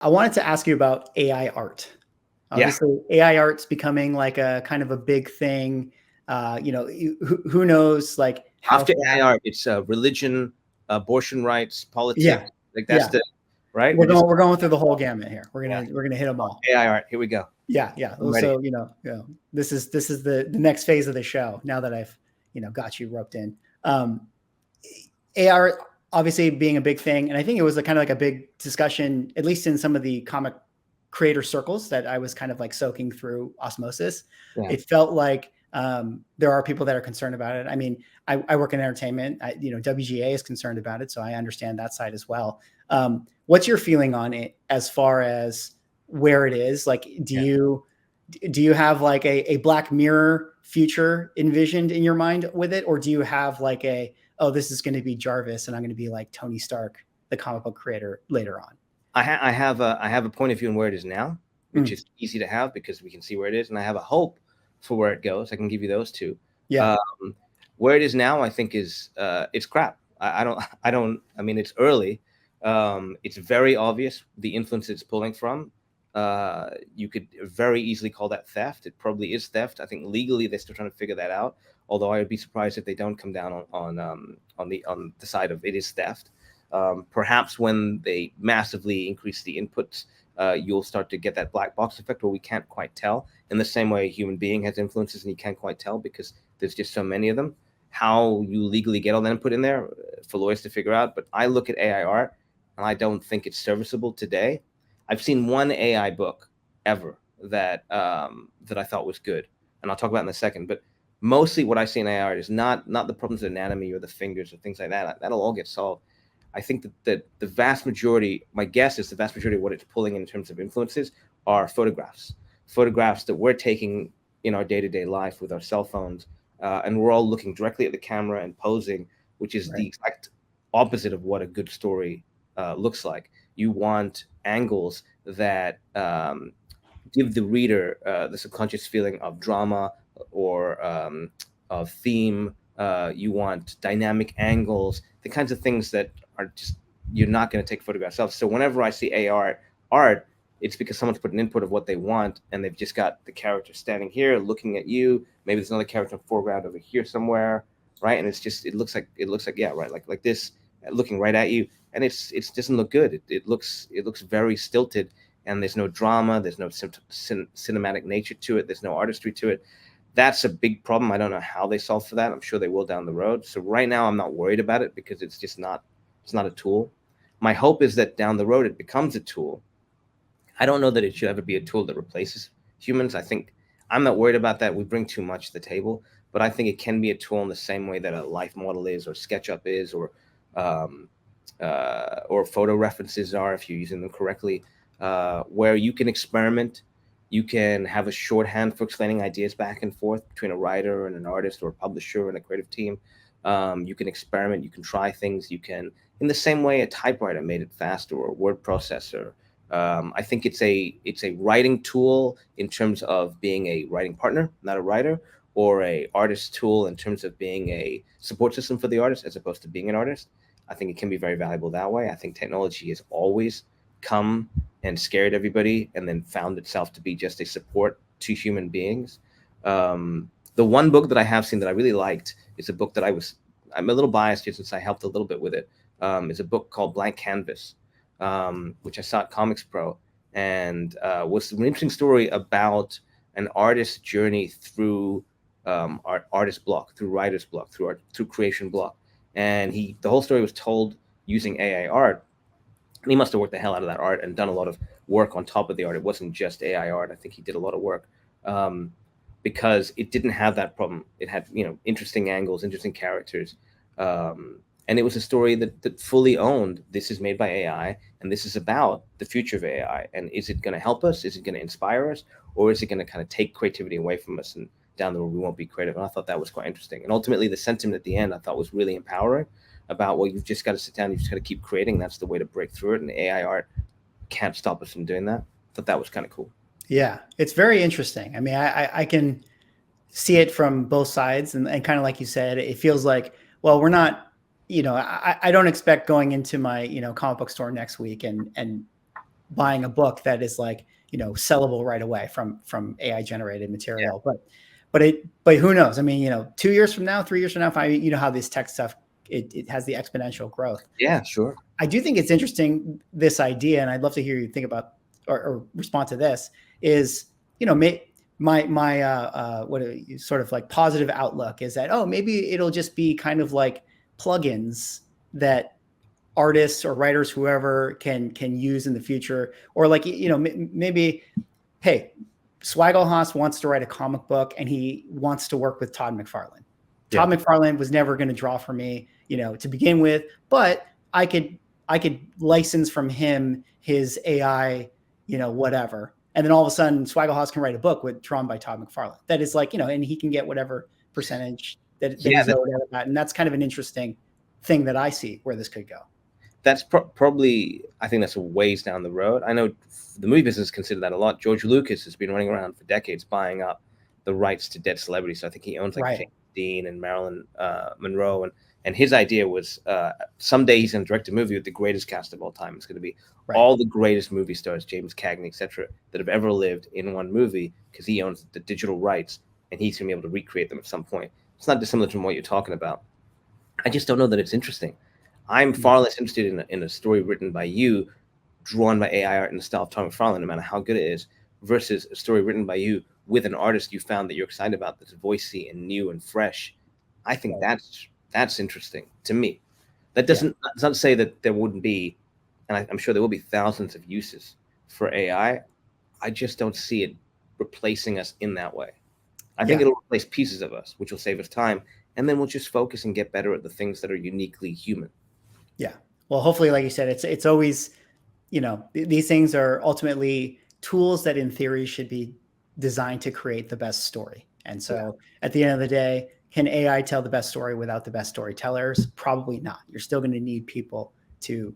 I wanted to ask you about AI art. Yeah. Obviously, AI art's becoming like a kind of a big thing. Who knows like how After fast? AI art, it's religion, abortion rights, Yeah, politics. Like that's yeah. the right. We're We're just going through the whole gamut here. yeah. We're gonna hit them all. AI art. Here we go. Yeah, yeah. I'm ready. So this is the next phase of the show. Now that I've got you roped in, AR obviously being a big thing, and I think it was a kind of like a big discussion, at least in some of the comic creator circles that I was kind of like soaking through osmosis. Yeah. It felt like there are people that are concerned about it. I mean, I work in entertainment. WGA is concerned about it, so I understand that side as well. What's your feeling on it as far as where it is? Like, Yeah. do you have like a Black Mirror future envisioned in your mind with it, or do you have like oh, this is going to be Jarvis and I'm going to be like Tony Stark, the comic book creator later on? I have a point of view on where it is now, which is easy to have because we can see where it is, and I have a hope for where it goes. I can give you those two. Yeah. Where it is now, I think is it's crap. I don't. I mean, it's early. It's very obvious the influence it's pulling from. You could very easily call that theft. It probably is theft. I think legally they're still trying to figure that out. Although I would be surprised if they don't come down on the side of it is theft. Perhaps when they massively increase the inputs, you'll start to get that black box effect where we can't quite tell. In the same way a human being has influences and you can't quite tell because there's just so many of them. How you legally get all that input in there for lawyers to figure out. But I look at AI art and I don't think it's serviceable today. I've seen one AI book ever that that I thought was good, and I'll talk about in a second. But mostly what I see in AI art is not the problems of anatomy or the fingers or things like that. That'll all get solved. I think that the vast majority, my guess is the vast majority of what it's pulling in terms of influences are photographs that we're taking in our day-to-day life with our cell phones, and we're all looking directly at the camera and posing, which is the exact opposite of what a good story looks like. You want angles that give the reader the subconscious feeling of drama or of theme. You want dynamic angles, the kinds of things that are just you're not going to take photographs of. So whenever I see AR art, it's because someone's put an input of what they want, and they've just got the character standing here looking at you. Maybe there's another character in the foreground over here somewhere, right? And it looks like yeah, right, like this, looking right at you, and it doesn't look good. It looks very stilted, and there's no drama, there's no cinematic nature to it, there's no artistry to it. That's a big problem. I don't know how they solve for that. I'm sure they will down the road. So right now I'm not worried about it because it's not a tool. My hope is that down the road it becomes a tool. I don't know that it should ever be a tool that replaces humans. I think I'm not worried about that. We bring too much to the table, but I think it can be a tool in the same way that a life model is, or SketchUp is, or photo references are, if you're using them correctly, where you can experiment. You can have a shorthand for explaining ideas back and forth between a writer and an artist or a publisher and a creative team. You can experiment. You can try things. You can, in the same way a typewriter made it faster, or a word processor. I think it's a writing tool in terms of being a writing partner, not a writer, or a artist tool in terms of being a support system for the artist as opposed to being an artist. I think it can be very valuable that way. I think technology has always come and scared everybody and then found itself to be just a support to human beings. The one book that I have seen that I really liked is a book that I'm a little biased here since I helped a little bit with it. It's a book called Blank Canvas, which I saw at Comics Pro, and was an interesting story about an artist's journey through artist block, through writer's block, through creation block. And the whole story was told using AI art. And he must have worked the hell out of that art and done a lot of work on top of the art. It wasn't just AI art. I think he did a lot of work because it didn't have that problem. It had, interesting angles, interesting characters. And it was a story that fully owned, this is made by AI, and this is about the future of AI. And is it going to help us? Is it going to inspire us? Or is it going to kind of take creativity away from us, and down the road we won't be creative? And I thought that was quite interesting. And ultimately the sentiment at the end I thought was really empowering, about, well, you've just got to sit down, you've just got to keep creating. That's the way to break through it. And AI art can't stop us from doing that. I thought that was kind of cool. Yeah, it's very interesting. I mean, I can see it from both sides, and kind of like you said, it feels like, well, we're not, I don't expect going into my, comic book store next week and buying a book that is like, sellable right away from AI generated material. But who knows? I mean, 2 years from now, 3 years from now, 5, how this tech stuff, it has the exponential growth. Yeah, sure. I do think it's interesting, this idea, and I'd love to hear you think about or respond to this, is, my what sort of like positive outlook is that, maybe it'll just be kind of like plugins that artists or writers, whoever, can use in the future. Or like, maybe, hey, SwaggleCast wants to write a comic book and he wants to work with Todd McFarlane. Todd McFarlane was never going to draw for me, to begin with, but I could license from him his AI, whatever. And then all of a sudden SwaggleCast can write a book drawn by Todd McFarlane. That is like, and he can get whatever percentage that he's owed out of that. And that's kind of an interesting thing that I see where this could go. That's probably, I think that's a ways down the road. I know the movie business consider that a lot. George Lucas has been running around for decades buying up the rights to dead celebrities. So I think he owns like James Dean and Marilyn Monroe. And his idea was someday he's going to direct a movie with the greatest cast of all time. It's going to be all the greatest movie stars, James Cagney, etc., that have ever lived in one movie, because he owns the digital rights and he's going to be able to recreate them at some point. It's not dissimilar from what you're talking about. I just don't know that it's interesting. I'm far less interested in a story written by you, drawn by AI art in the style of Tom McFarlane, no matter how good it is, versus a story written by you with an artist you found that you're excited about, that's voicey and new and fresh. I think that's interesting to me. That doesn't say that there wouldn't be, and I'm sure there will be, thousands of uses for AI. I just don't see it replacing us in that way. I think it'll replace pieces of us, which will save us time, and then we'll just focus and get better at the things that are uniquely human. Yeah. Well, hopefully, like you said, it's always, these things are ultimately tools that in theory should be designed to create the best story. And so at the end of the day, can AI tell the best story without the best storytellers? Probably not. You're still going to need people to,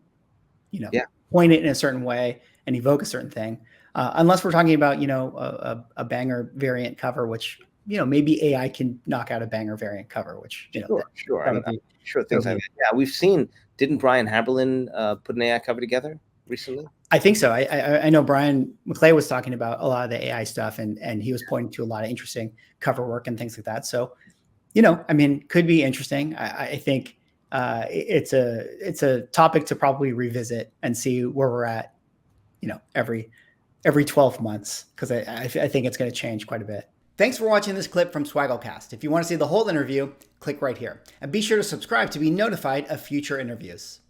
point it in a certain way and evoke a certain thing. Unless we're talking about, a banger variant cover, which, maybe AI can knock out a banger variant cover, which, Sure. I'm sure things like that. Yeah, we've seen, didn't Brian Haberlin put an AI cover together recently? I think so. I know Brian McClay was talking about a lot of the AI stuff, and he was pointing to a lot of interesting cover work and things like that. So, could be interesting. I think it's a topic to probably revisit and see where we're at, every 12 months, because I think it's going to change quite a bit. Thanks for watching this clip from SwaggleCast. If you want to see the whole interview, click right here. And be sure to subscribe to be notified of future interviews.